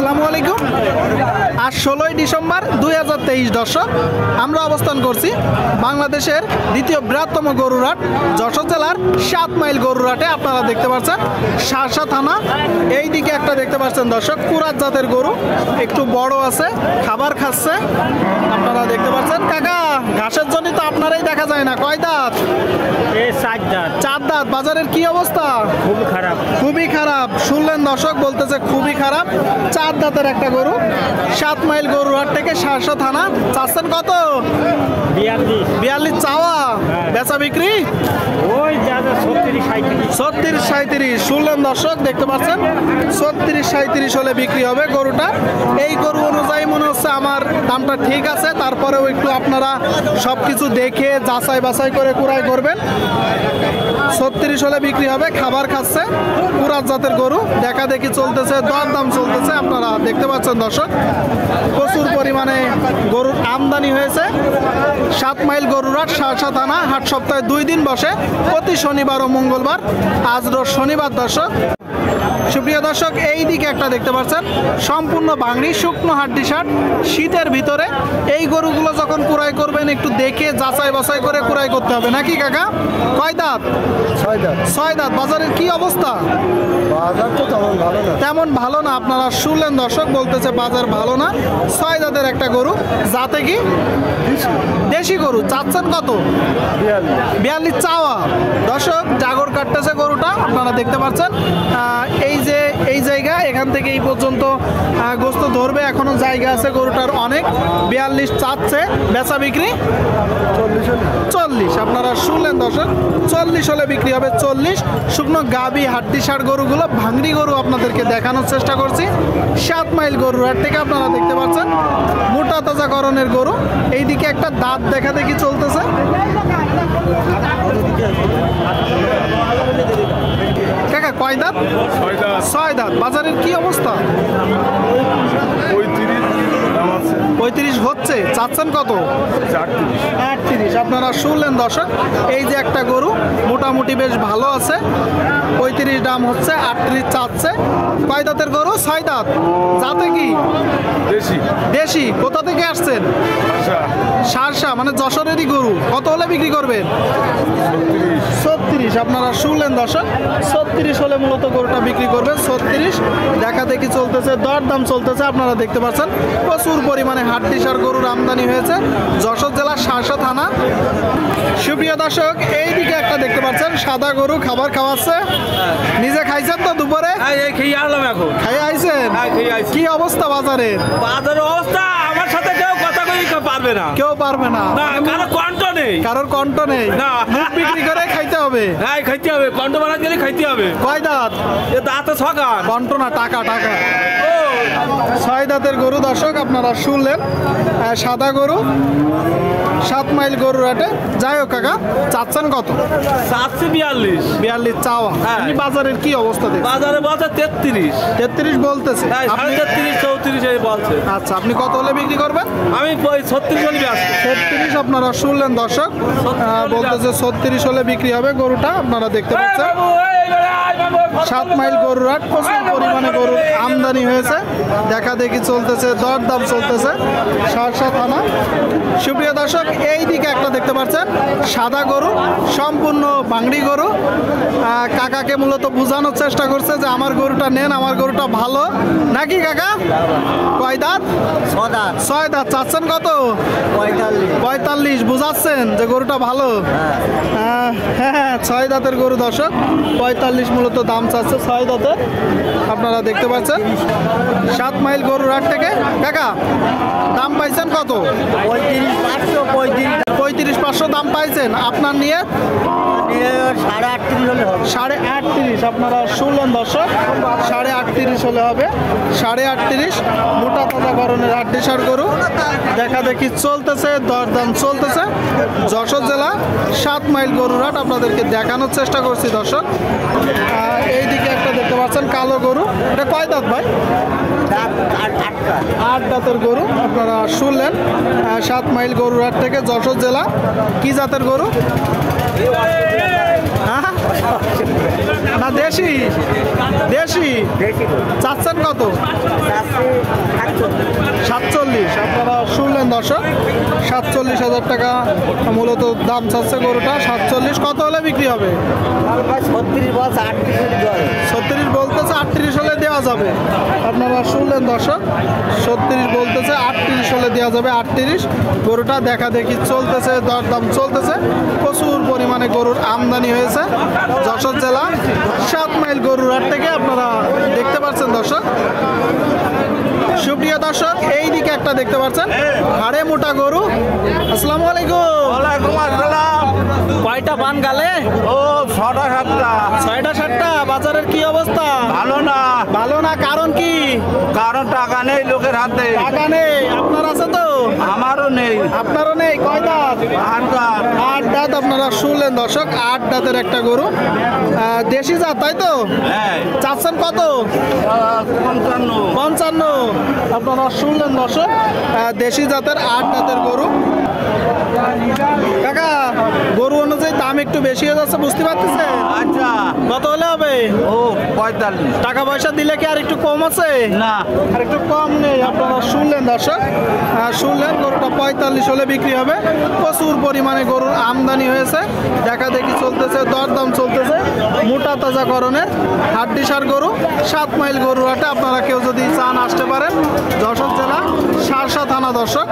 আসসালামু আলাইকুম। আজ 16ই ডিসেম্বর 2023 দর্শক, আমরা অবস্থান করছি বাংলাদেশের দ্বিতীয় বৃহত্তম গরুরহাট যশোর জেলার 7 মাইল গরুরহাটে। আপনারা দেখতে পাচ্ছেন শার্শা থানা। এই দিকে একটা দেখতে পাচ্ছেন দর্শক, কুরাত জাতের গরু, একটু বড় আছে, খাবার খাচ্ছে। আপনারা দেখতে পাচ্ছেন কাকা, ঘাসের জন্য তো আপনারাই দেখা যায় না। কয় দাঁত? চার দাঁত। বাজারের কি অবস্থা? খুবই খারাপ, খুবই খারাপ। শুনলেন দর্শক, বলতেছে খুবই খারাপ। 4 দাঁতের একটা গরু, 7 মাইল গরুরহাট থেকে শার্শা থানা। চাচ্ছেন কত? 42 চাওয়া, বেচা বিক্রি ওই 36-37। শুনলেন দর্শক, দেখতে পাচ্ছেন 36-37 হলে বিক্রি হবে গরুটা। এই গরু অনুযায়ী মনে হচ্ছে আমার দামটা ঠিক আছে। তারপরেও একটু আপনারা সবকিছু দেখে যাচাই বাছাই করে কুড়াই করবেন। 36 হলে বিক্রি হবে। খাবার খাচ্ছে, কুরাত জাতের গরু, দেখা দেখি চলতেছে, দরদাম চলতেছে। আপনারা দেখতে পাচ্ছেন দর্শক, প্রচুর পরিমাণে গরুর আমদানি হয়েছে। 7 মাইল গরুরহাট, শার্শা থানা। হাট সপ্তাহে 2 দিন বসে, প্রতি শনিবার ও মঙ্গলবার। আজ রোজ শনিবার দর্শক। সুপ্রিয় দর্শক, এই দিকে একটা দেখতে পাচ্ছেন সম্পূর্ণ ভাঙড়ি শুকনো হাড্ডি শার্ট। শীতের ভিতরে এই গরুগুলো যখন কুড়াই করবেন একটু দেখে যাচাই বাছাই করে কুড়াই করতে হবে, নাকি কাকা? কয় দাঁত? 6 দাঁত। 6 দাঁত। বাজারের কি অবস্থা? বাজার তো তেমন ভালো না। আপনারা শুনলেন দর্শক, বলতেছে বাজার ভালো না। 6 দাঁতের একটা গরু, যাতে কি দেশি গরু। চাচ্ছেন কত? 42 চাওয়া। দর্শক, জাগর কাটতেছে গরুটা, আপনারা দেখতে পাচ্ছেন। এই জায়গা, এখান থেকে এই পর্যন্ত গোস্ত ধরবে, এখনো জায়গা আছে গরুটার অনেক। 42 চাচ্ছে, বেচা বিক্রি 40। আপনারা শুনলেন দর্শক, 40 হলে বিক্রি হবে। 40। শুকনো গাবি হাড্ডি ষাট গরুগুলো, ভাঙড়ি গরু আপনাদেরকে দেখানোর চেষ্টা করছি 7 মাইল গরুরহাট থেকে। আপনারা দেখতে পাচ্ছেন মোটা তাজাকরণের গরু। এইদিকে একটা দাঁত দেখা দেখি চলতেছে। কাকা কয় দাঁত? 6 দাঁত। বাজারের কি অবস্থা? 35 হচ্ছে। চাচ্ছেন কত? 38। আপনারা শুনলেন দর্শক, এই যে একটা গরু মোটামুটি বেশ ভালো আছে, 35 দাম হচ্ছে, 38 চাচ্ছে। কয় দাঁতের গরু? 6 দাঁত। যাতে কি দেশি। কোথা থেকে আসছেন? শার্শা, মানে যশোরেরই গরু। কত হলে বিক্রি করবেন? 36। আপনারা শুনলেন দর্শক, 36 হলে মূলত গরুটা বিক্রি করবে। 36 দেখা দেখি চলতেছে, দরদাম চলতেছে। আপনারা দেখতে পাচ্ছেন প্রচুর পরিমাণে হাড্ডি সার গরুর আমদানি হয়েছে যশোর জেলার শার্শা থানা। সুপ্রিয় দর্শক, এইদিকে একটা দেখতে পাচ্ছেন সাদা গরু, খাবার খাওয়াচ্ছে। নিজে খাইছেন তো দুপুরে? খেয়ে আসলাম এখন। খাইয়ে আইছেন? কি অবস্থা বাজারের? বাজারের অবস্থা আমার সাথে কেউ কথা কই পারবে না। কেউ পারবে না। কারোর কণ্ঠ নেই। কারোর কণ্ঠ নেই। না, মুখ বিক্রি করে খাইতে হবে। হ্যাঁ, খাইতে হবে। কণ্ঠ বানাতে গেলে খাইতে হবে। কয় দাঁত? এ দাঁত ছকান। কণ্ঠ না, টাকা। 6 দাঁতের গরু দর্শক, আপনারা শুনলেন। সাদা গরু, 7 মাইল গরুরহাটে। যাই হোক কাকা, চাচ্ছেন কত? 42 চাওয়া। আপনি বাজারের কি অবস্থা দেখছেন? বাজারে বলছে 33 বলতেছে। 33, 34 বলছে। আচ্ছা, আপনি কত হলে বিক্রি করবেন? আমি 36 বলি। 36 আপনারা শুনলেন দর্শক, বলতেছে 36 হলে বিক্রি হবে গরুটা। আপনারা দেখতে পাচ্ছেন 7 মাইল গরুরহাট, প্রচুর পরিমাণে গরুর আমদানি হয়েছে। দেখা দেখি চলতেছে, দরদাম চলতেছে শার্শা থানা। সুপ্রিয় দর্শক, এই দিকে একটা দেখতে পাচ্ছেন সাদা গরু, সম্পূর্ণ ভাঙড়ি গরু। কাকাকে মূলত বোঝানোর চেষ্টা করছে যে আমার গরুটা নেন, আমার গরুটা ভালো, নাকি কাকা? কয় দাঁত? 6 দাঁত। চাচ্ছেন কত? 45। বুঝাচ্ছেন যে গরুটা ভালো? হ্যাঁ, 6 দাঁতের গরু দর্শক, 45 মূলত দাম চাচ্ছে 6 দাঁতের। আপনারা দেখতে পাচ্ছেন 7 মাইল গরুরহাট থেকে। কাকা দাম পাইছেন কত? 35,500 দাম পাইছেন। আপনার নিয়ে 38,500। আপনারা শুনলেন দর্শক, 38,500 হলে হবে। 38,500 মোটা তাজা গরনের হাড্ডি সার গরু। দেখা দেখি চলতেছে, দরদাম চলতেছে যশোর জেলা 7 মাইল গরুরহাট। আপনাদেরকে দেখানোর চেষ্টা করছি দর্শক। এইদিকে একটা দেখতে পাচ্ছেন কালো গরু। এটা কয় দাঁত ভাই? 8 দাঁতের গরু। আপনারা শুনলেন 7 মাইল গরুরহাট থেকে যশোর জেলা। কি জাতের গরু? না দেশি দেশি চাচ্ছেন কত? 47। আপনারা শুনলেন দর্শক, 47,000 টাকা মূলত দাম চাচ্ছে গরুটা। 47 কত হলে বিক্রি হবে? 36 বলতেছে, 38 হলে দেওয়া যাবে। আপনারা শুনলেন দর্শক, 36 বলতেছে, 38 হলে দেওয়া যাবে। 38 গরুটা দেখা দেখি চলতেছে, দরদাম চলতেছে। প্রচুর পরিমাণে গরুর আমদানি হয়েছে যশোর জেলা 7 মাইল গরুর হাট থেকে। আপনারা দেখতে পাচ্ছেন দর্শক, সুপ্রিয় দর্শক, এই দিকে একটা দেখতে পাচ্ছেন হাড়ে মোটা গরু। আসসালামু আলাইকুম। ওয়ালাইকুম আসসালাম। কয়টা পান গালে? ও 6টা 7টা। 6টা 7টা। বাজারের কি অবস্থা? ভালো না, ভালো না, কারণ কি? কারণ টাকা নেই লোকের হাতে। টাকা নেই। আপনার আছে তো? আমারও নেই। আপনারও নেই। কয় দাঁত? 8 দাঁত। 8 দাঁত। আপনারা শুনলেন দর্শক, 8 দাঁতের একটা গরু, দেশি জাত, তাই তো? হ্যাঁ, চাচ্ছেন কত? 55। 55। আপনারা শুনলেন দর্শক, দেশি জাতের 8 দাঁতের গরু। কাকা, গরু অনুযায়ী দাম একটু বেশি হয়ে যাচ্ছে, বুঝতে পারতেছে? আচ্ছা, কত হলে হবে? ও 45। টাকা পয়সা দিলে কি আর একটু কম আছে? না, আর একটু কম নেই। আপনারা শুনলেন দর্শক, শুনলেন গরুটা 45 হলে বিক্রি হবে। প্রচুর পরিমাণে গরুর আমদানি হয়েছে, দেখা দেখি চলতেছে, দরদাম চলতেছে। মোটা তাজাকরণের হাড্ডিসার গরু 7 মাইল গরুর হাটে। আপনারা কেউ যদি চান আসতে পারেন, যশোর জেলা শার্শা থানা দর্শক।